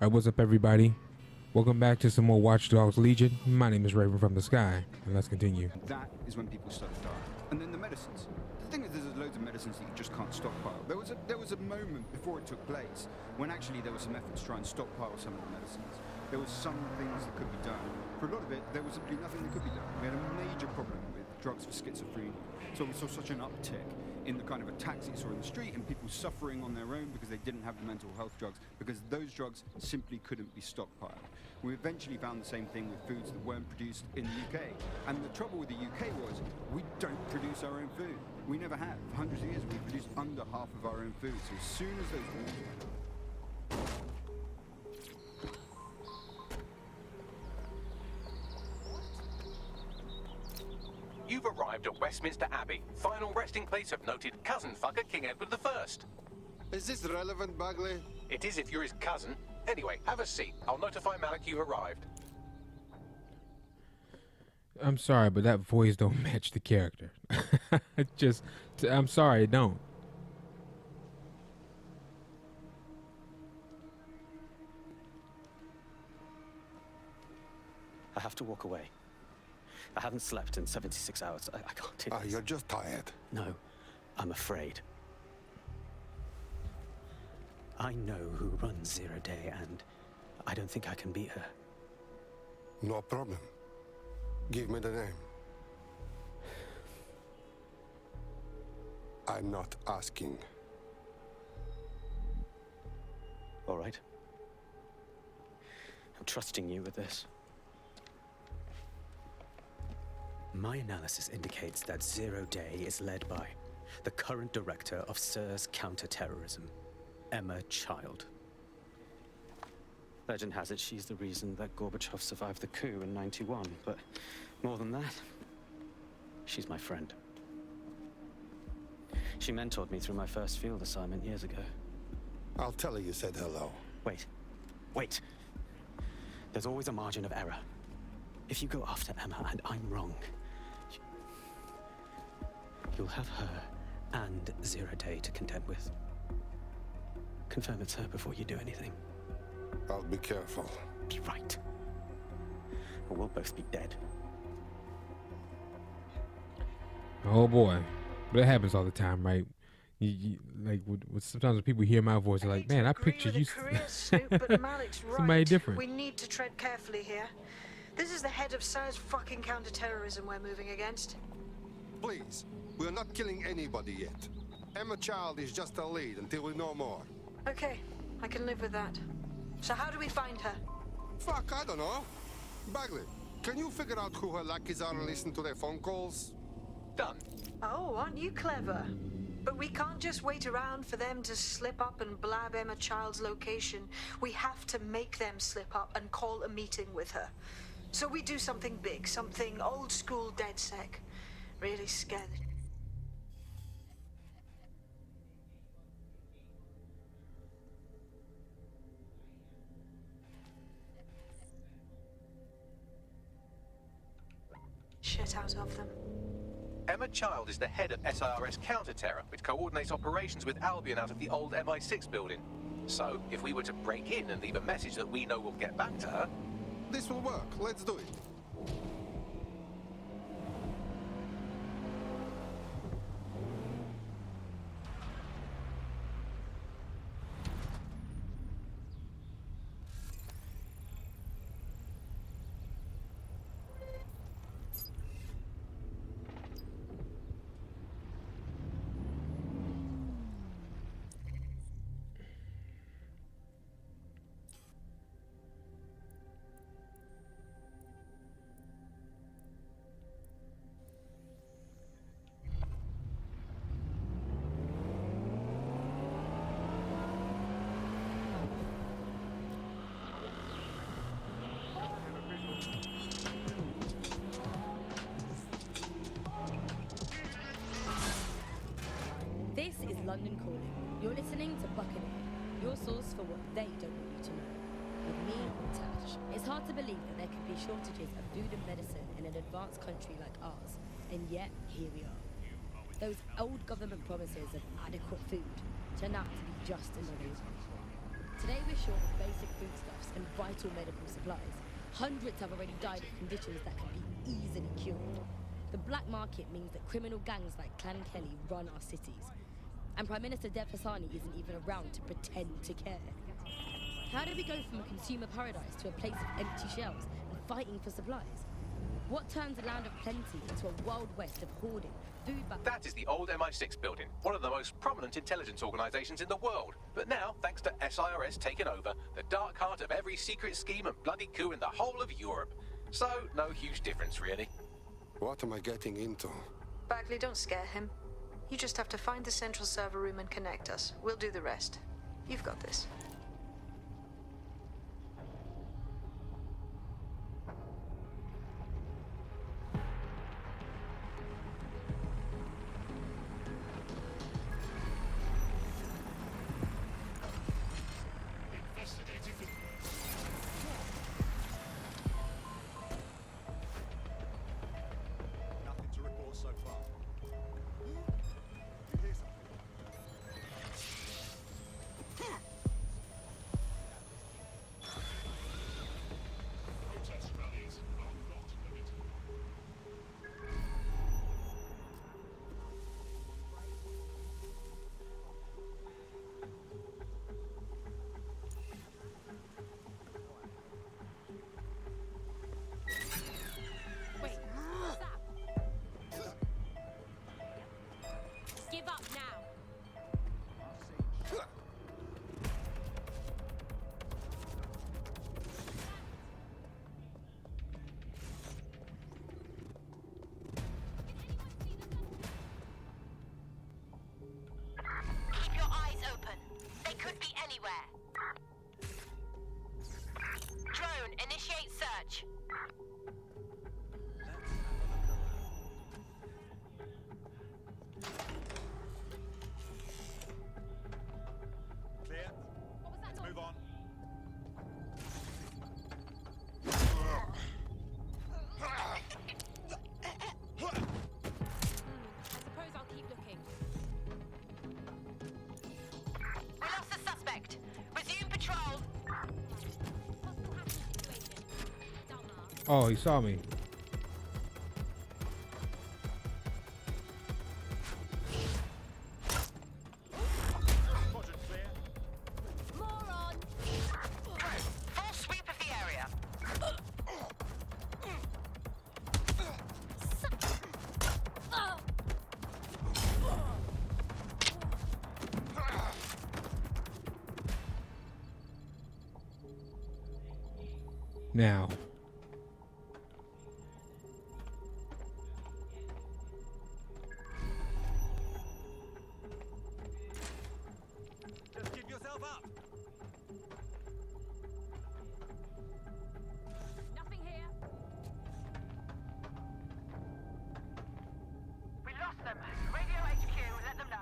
Alright, what's up everybody? Welcome back to some more Watch Dogs Legion. My name is Raven from the Sky, and let's continue. That is when people start to die. And then the medicines. The thing is, there's loads of medicines that you just can't stockpile. There was a moment before it took place when actually there was some effort to try and stockpile some of the medicines. There was some things that could be done. For a lot of it, there was simply nothing that could be done. We had a major problem with drugs for schizophrenia. So we saw such an uptick in the kind of attacks that you saw in the street and people suffering on their own because they didn't have the mental health drugs, because those drugs simply couldn't be stockpiled. We eventually found the same thing with foods that weren't produced in the UK. And the trouble with the UK was we don't produce our own food. We never have. For hundreds of years, we produced under half of our own food. So as soon as those... You've arrived at Westminster Abbey, final resting place of noted cousin fucker King Edward I. Is this relevant, Bagley? It is if you're his cousin. Anyway, have a seat. I'll notify Malik you've arrived. I'm sorry, but that voice don't match the character. I'm sorry, it don't. I have to walk away. I haven't slept in 76 hours. I can't do this. You're just tired. No, I'm afraid. I know who runs Zero Day, and I don't think I can beat her. No problem. Give me the name. I'm not asking. All right. I'm trusting you with this. My analysis indicates that Zero Day is led by the current director of SIR's counter-terrorism, Emma Child. Legend has it she's the reason that Gorbachev survived the coup in '91, but more than that, she's my friend. She mentored me through my first field assignment years ago. I'll tell her you said hello. Wait. There's always a margin of error. If you go after Emma and I'm wrong, you'll have her and Zero Day to contend with. Confirm it's her before you do anything. I'll be careful. Be right. Or we'll both be dead. Oh boy, but it happens all the time, right? Sometimes when people hear my voice, they're like, "Man, I picture you." But Malik's right. Somebody different. We need to tread carefully here. This is the head of SIR's fucking counter-terrorism we're moving against. Please, we're not killing anybody yet. Emma Child is just a lead until we know more. Okay, I can live with that. So how do we find her? Fuck, I don't know. Bagley, can you figure out who her lackeys are and listen to their phone calls? Done. Oh, aren't you clever? But we can't just wait around for them to slip up and blab Emma Child's location. We have to make them slip up and call a meeting with her. So we do something big, something old school DedSec. Really scared. Shit out of them. Emma Child is the head of SIRS counter-terror, which coordinates operations with Albion out of the old MI6 building. So, if we were to break in and leave a message that we know will get back to her... This will work. Let's do it. This is London Calling. You're listening to Buccaneer, your source for what they don't want you to know. With me, Tash. It's hard to believe that there could be shortages of food and medicine in an advanced country like ours, and yet here we are. Those old government promises of adequate food turned out to be just another lie. Today we're short of basic foodstuffs and vital medical supplies. Hundreds have already died of conditions that can be easily cured. The black market means that criminal gangs like Clan Kelly run our cities. And Prime Minister Dev Hassani isn't even around to pretend to care. How did we go from a consumer paradise to a place of empty shelves and fighting for supplies? What turns a land of plenty into a wild west of hoarding, food banks? That is the old MI6 building, one of the most prominent intelligence organisations in the world. But now, thanks to SIRS taking over, the dark heart of every secret scheme and bloody coup in the whole of Europe. So, no huge difference, really. What am I getting into? Bagley, don't scare him. You just have to find the central server room and connect us. We'll do the rest. You've got this. Nothing to report so far. You hear something? Protest rallies are not permitted. Wait, what's that? Give up now. Keep your eyes open. They could be anywhere. Drone, initiate search. Clear? Let's move on. I suppose I'll keep looking. We lost the suspect. Resume patrol. Oh, he saw me. Quadrant clear. Moron! Full sweep of the area. Now. Just give yourself up. Nothing here. We lost them. Radio HQ, let them know.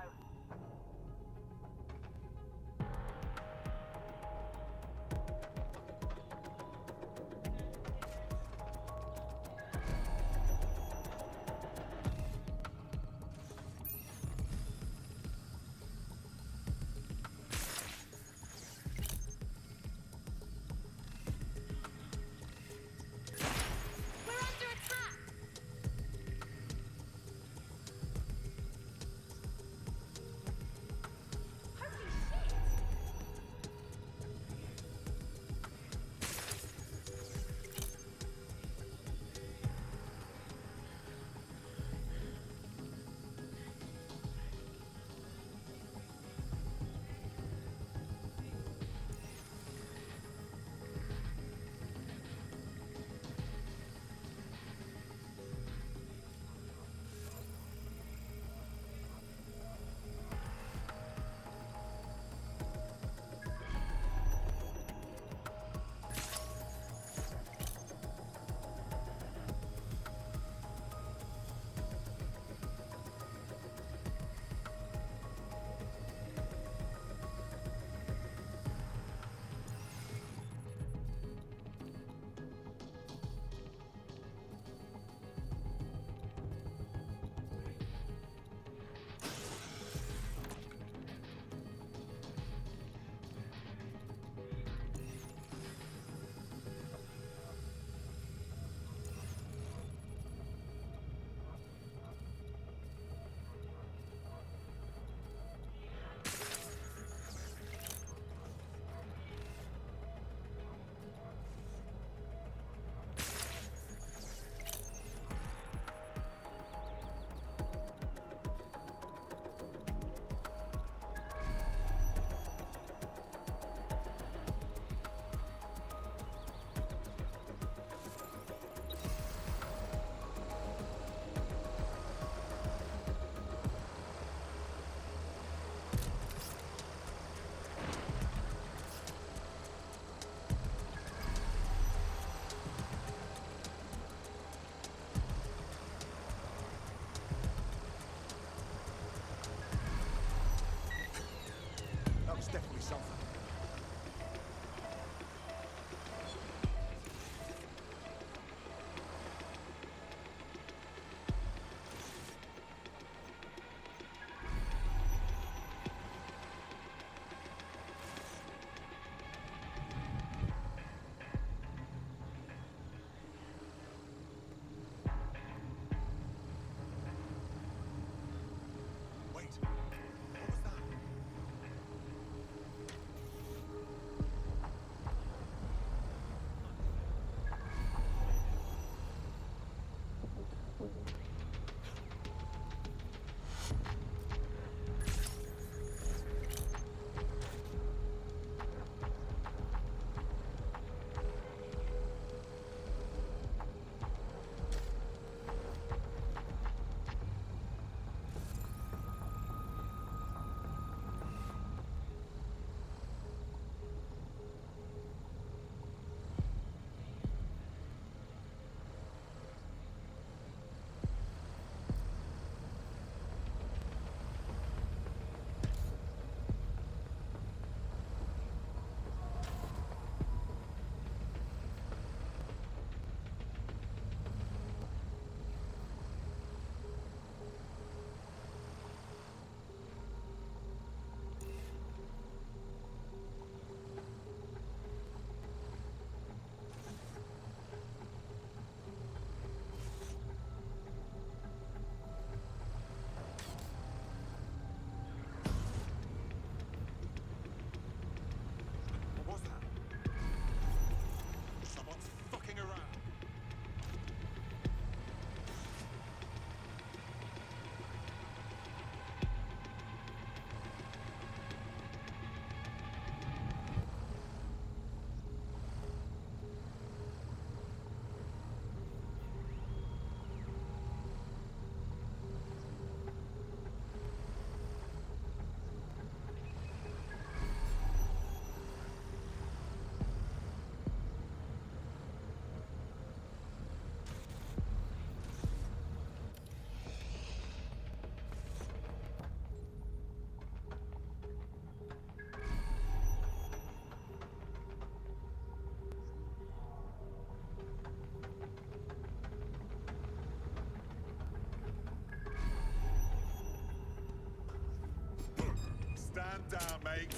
mate.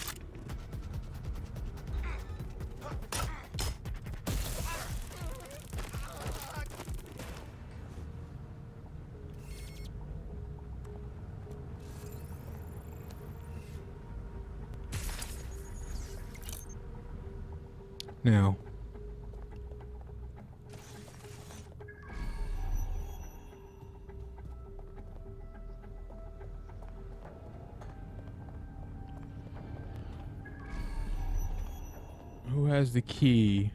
Now, who has the key?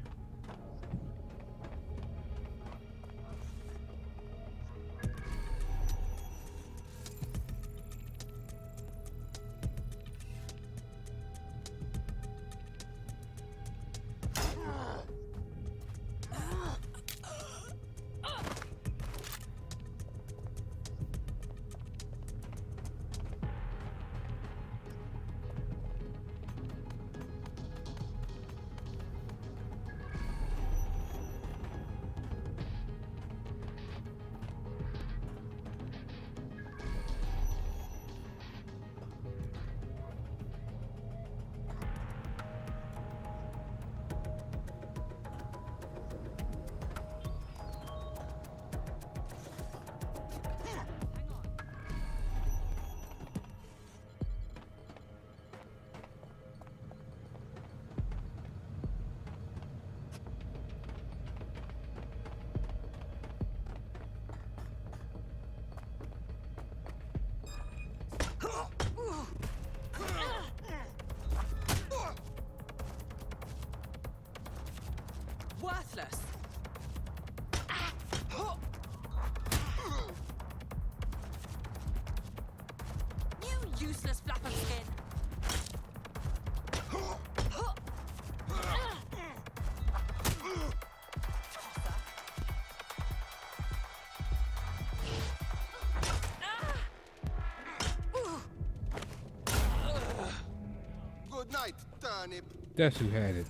Worthless. You useless flap of skin. Good night, turnip. That's who had it.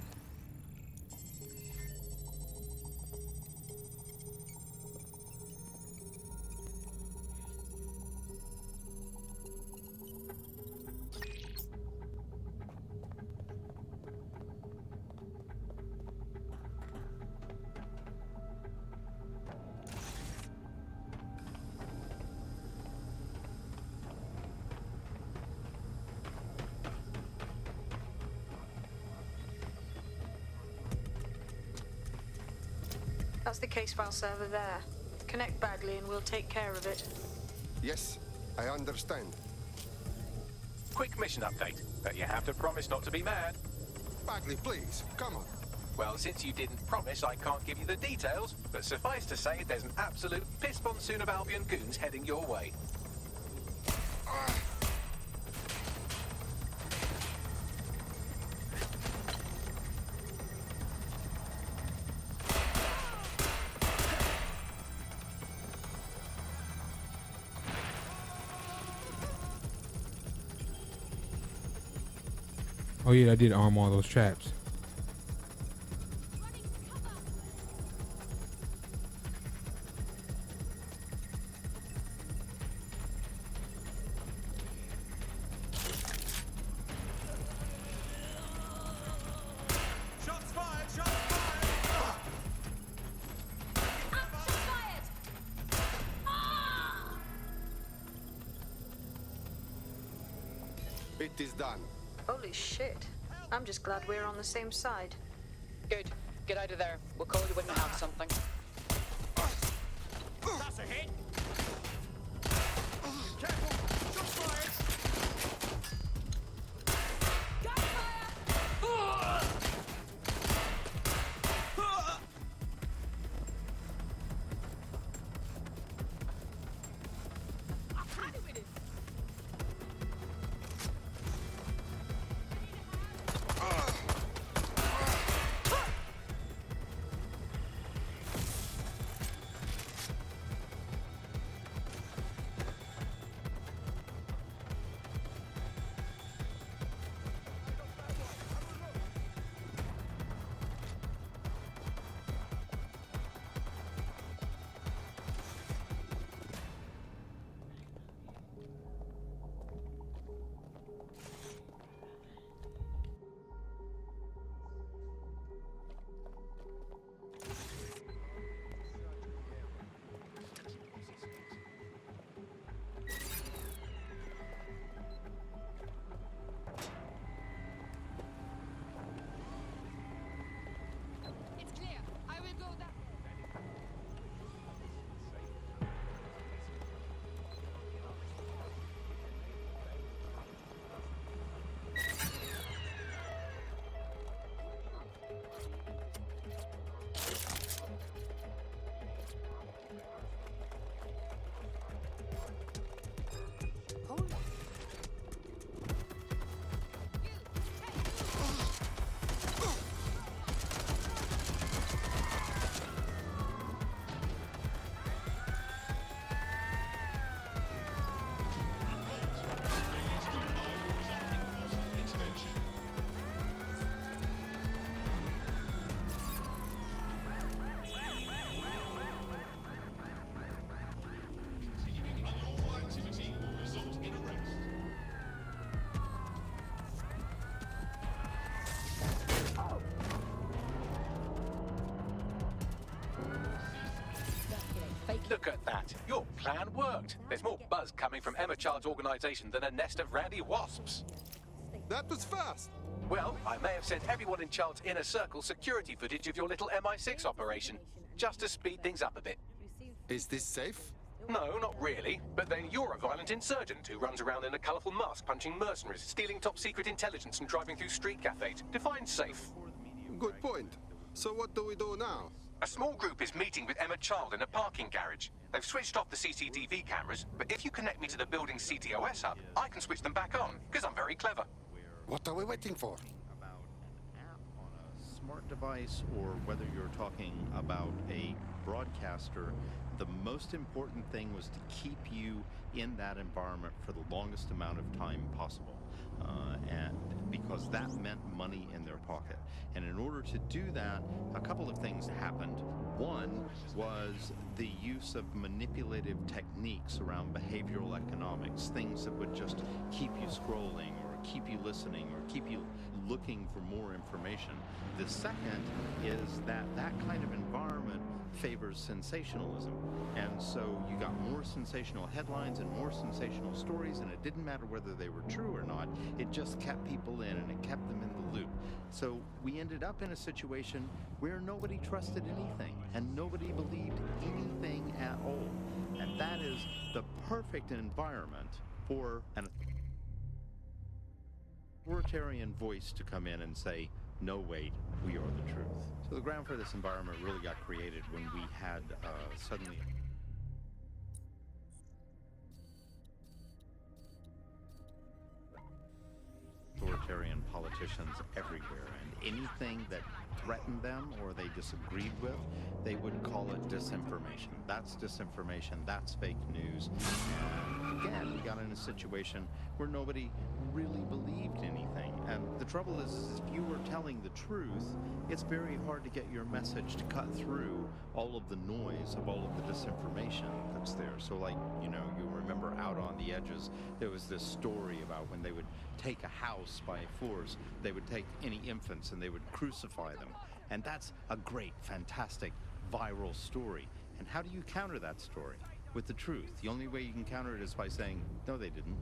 That's the case file server there. Connect Bagley and we'll take care of it. Yes, I understand. Quick mission update, but you have to promise not to be mad. Bagley, please, come on. Well, since you didn't promise, I can't give you the details, but suffice to say there's an absolute piss monsoon of Albion goons heading your way. Oh yeah, I did arm all those traps. Shots fired! Shots fired! It is done. Holy shit. I'm just glad we're on the same side. Good. Get out of there. We'll call you when we have something. That's a hit! Careful! Shots fired! Look at that. Your plan worked. There's more buzz coming from Emma Child's organization than a nest of randy wasps. That was fast. Well, I may have sent everyone in Child's inner circle security footage of your little MI6 operation, just to speed things up a bit. Is this safe? No, not really. But then you're a violent insurgent who runs around in a colourful mask punching mercenaries, stealing top-secret intelligence and driving through street cafes. Define safe. Good point. So what do we do now? A small group is meeting with Emma Child in a parking garage. They've switched off the CCTV cameras, but if you connect me to the building's CTOS hub, I can switch them back on, because I'm very clever. What are we waiting for? About an app on a smart device, or whether you're talking about a broadcaster, the most important thing was to keep you in that environment for the longest amount of time possible. And because that meant money in their pocket. And in order to do that, a couple of things happened. One was the use of manipulative techniques around behavioral economics, things that would just keep you scrolling or keep you listening or keep you looking for more information. The second is that that kind of environment favors sensationalism. And so you got more sensational headlines and more sensational stories, and it didn't matter whether they were true or not. It just kept people in, and it kept them in the loop. So we ended up in a situation where nobody trusted anything, and nobody believed anything at all. And that is the perfect environment for an authoritarian voice to come in and say, no, wait, we are the truth. So the ground for this environment really got created when we had suddenly authoritarian politicians everywhere, and anything that threatened them or they disagreed with, they would call it disinformation. That's disinformation, that's fake news. And again, we got in a situation where nobody really believed anything. And the trouble is if you were telling the truth, it's very hard to get your message to cut through all of the noise of all of the disinformation that's there. So like, you know, you remember Out on the Edges, there was this story about when they would take a house by force, they would take any infants and they would crucify them. And that's a great, fantastic, viral story. And how do you counter that story? With the truth. The only way you can counter it is by saying, no, they didn't.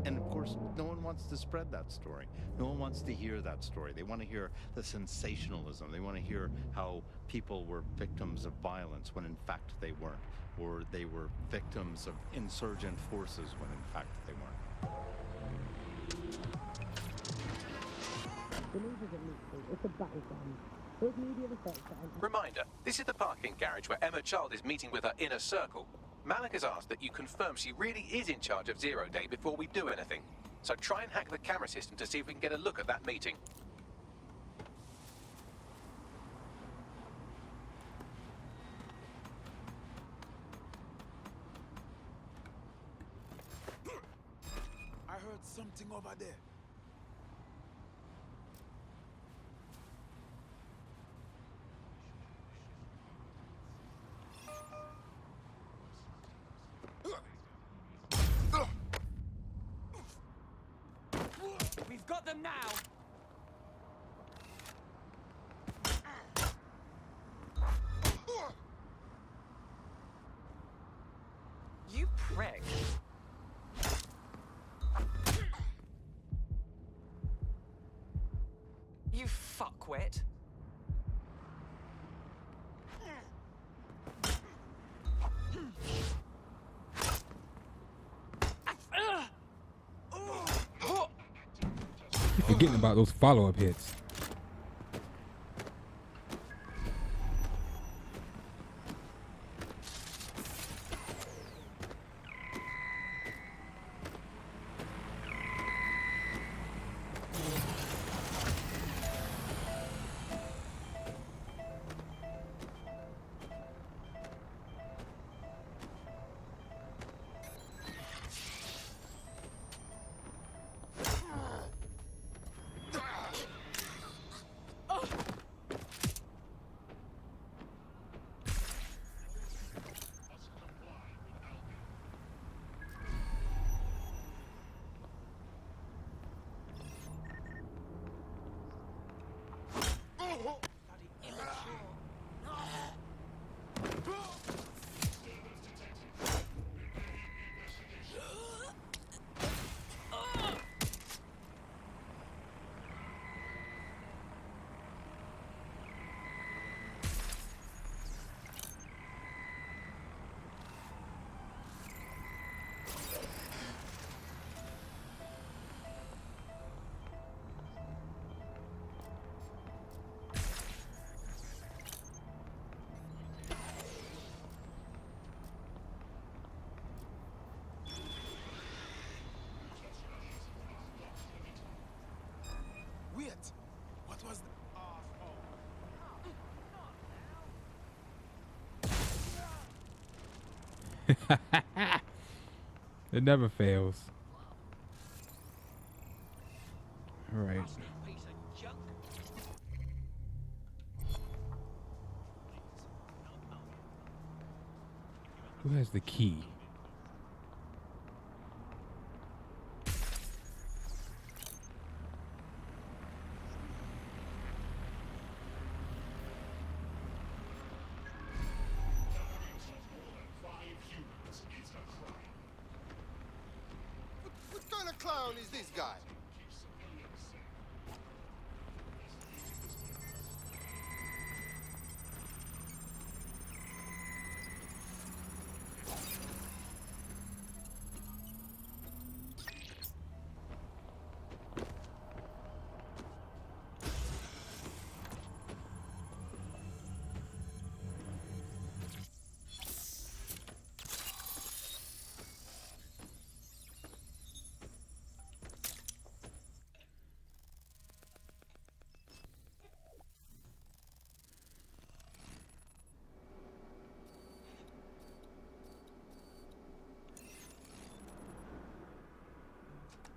And of course, no one wants to spread that story. No one wants to hear that story. They want to hear the sensationalism. They want to hear how people were victims of violence when in fact they weren't. Or they were victims of insurgent forces when in fact they weren't. Reminder, this is the parking garage where Emma Child is meeting with her inner circle. Malik has asked that you confirm she really is in charge of Zero Day before we do anything. So try and hack the camera system to see if we can get a look at that meeting. I heard something over there. We've got them now! You prick! You fuckwit! You're forgetting about those follow-up hits. It never fails. All right. Who has the key? What kind of clown is this guy?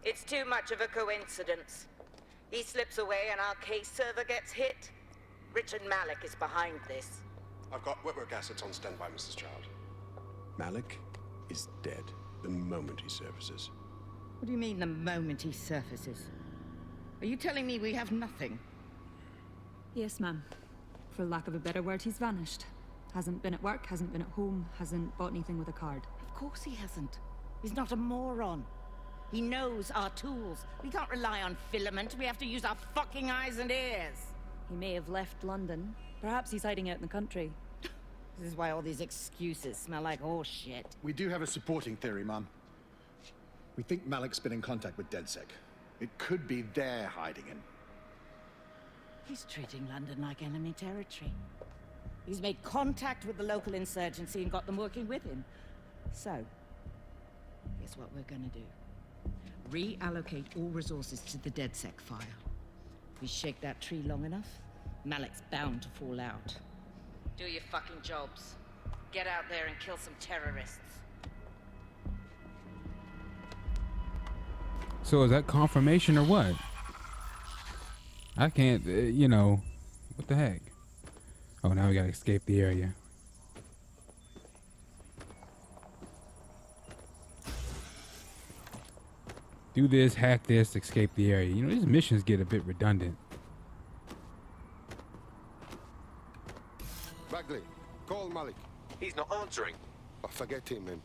It's too much of a coincidence. He slips away and our case server gets hit. Richard Malik is behind this. I've got wetwork assets on standby, Mrs. Child. Malik is dead the moment he surfaces. What do you mean, the moment he surfaces? Are you telling me we have nothing? Yes, ma'am. For lack of a better word, he's vanished. Hasn't been at work, hasn't been at home, hasn't bought anything with a card. Of course he hasn't. He's not a moron. He knows our tools. We can't rely on filament. We have to use our fucking eyes and ears. He may have left London. Perhaps he's hiding out in the country. This is why all these excuses smell like horse shit. We do have a supporting theory, Mum. We think Malik's been in contact with DedSec. It could be they're hiding him. He's treating London like enemy territory. He's made contact with the local insurgency and got them working with him. So, guess what we're gonna do? Reallocate all resources to the DedSec file. We shake that tree long enough, Malik's bound to fall out. Do your fucking jobs. Get out there and kill some terrorists. So is that confirmation or what? I can't, you know, what the heck? Oh, now we gotta escape the area. Do this, hack this, escape the area. You know, these missions get a bit redundant. Bagley, call Malik. He's not answering. Oh, forget him, man.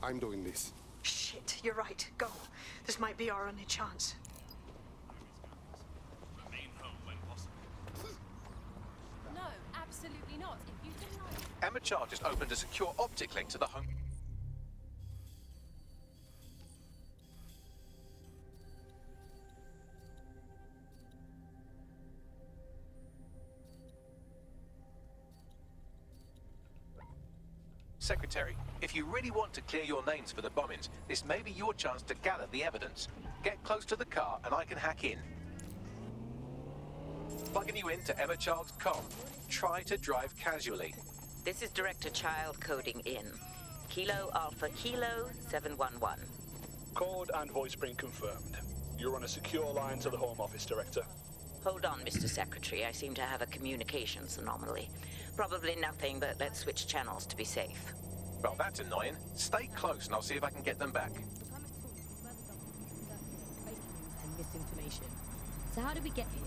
I'm doing this. Shit, you're right. Go. This might be our only chance. Remain home when possible. No, absolutely not. If you deny... Emma Child just opened a secure optic link to the home. Secretary, if you really want to clear your names for the bombings, this may be your chance to gather the evidence. Get close to the car and I can hack in. Plugging you into Emma Child's comm. Try to drive casually. This is Director Child coding in. Kilo Alpha Kilo 711. Code and voice print confirmed. You're on a secure line to the Home Office, Director. Hold on, Mr. Secretary. I seem to have a communications anomaly. Probably nothing, but let's switch channels to be safe. Well, that's annoying. Stay close and I'll see if I can get them back. And misinformation. So how did we get here?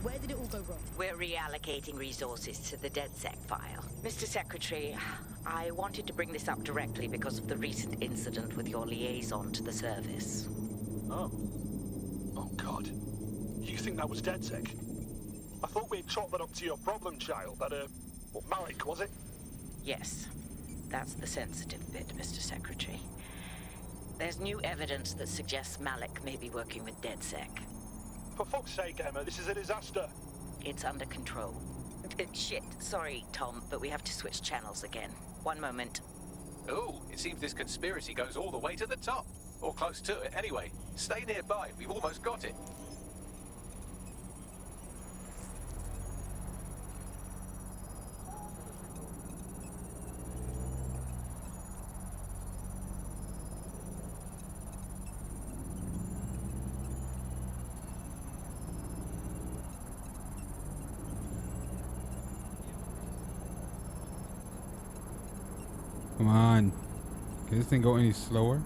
Where did it all go wrong? We're reallocating resources to the DedSec file. Mr. Secretary, I wanted to bring this up directly because of the recent incident with your liaison to the service. Oh. Oh, God. You think that was DedSec? I thought we'd chalk that up to your problem child, that, what, Malik, was it? Yes. That's the sensitive bit, Mr. Secretary. There's new evidence that suggests Malik may be working with DedSec. For fuck's sake, Emma, this is a disaster. It's under control. Shit, sorry, Tom, but we have to switch channels again. One moment. Ooh, it seems this conspiracy goes all the way to the top. Or close to it, anyway. Stay nearby, we've almost got it. Come on. Can this thing go any slower?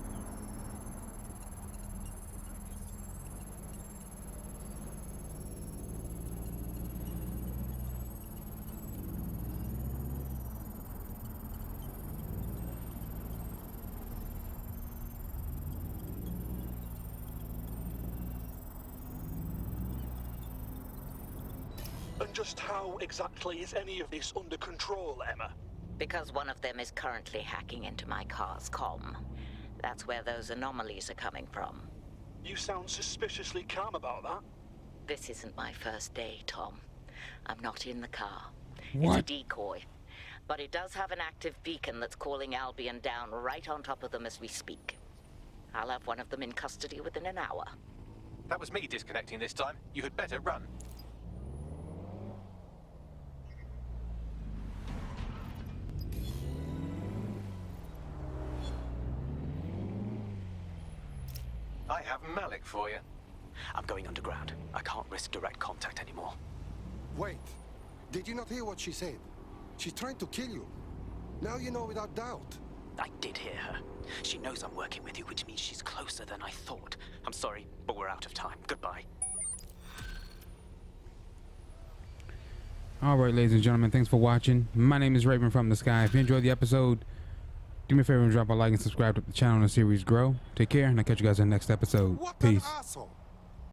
And just how exactly is any of this under control, Emma? Because one of them is currently hacking into my car's comm. That's where those anomalies are coming from. You sound suspiciously calm about that. This isn't my first day, Tom. I'm not in the car. What? It's a decoy. But it does have an active beacon that's calling Albion down right on top of them as we speak. I'll have one of them in custody within an hour. That was me disconnecting this time. You had better run. I have Malik for you. I'm going underground. I can't risk direct contact anymore. Wait. Did you not hear what she said? She's trying to kill you. Now you know without doubt. I did hear her. She knows I'm working with you, which means she's closer than I thought. I'm sorry, but we're out of time. Goodbye. All right, ladies and gentlemen, thanks for watching. My name is Raven from the Sky. If you enjoyed the episode, do me a favor and drop a like and subscribe to the channel and the series grow. Take care, and I'll catch you guys in the next episode. What Peace. an asshole!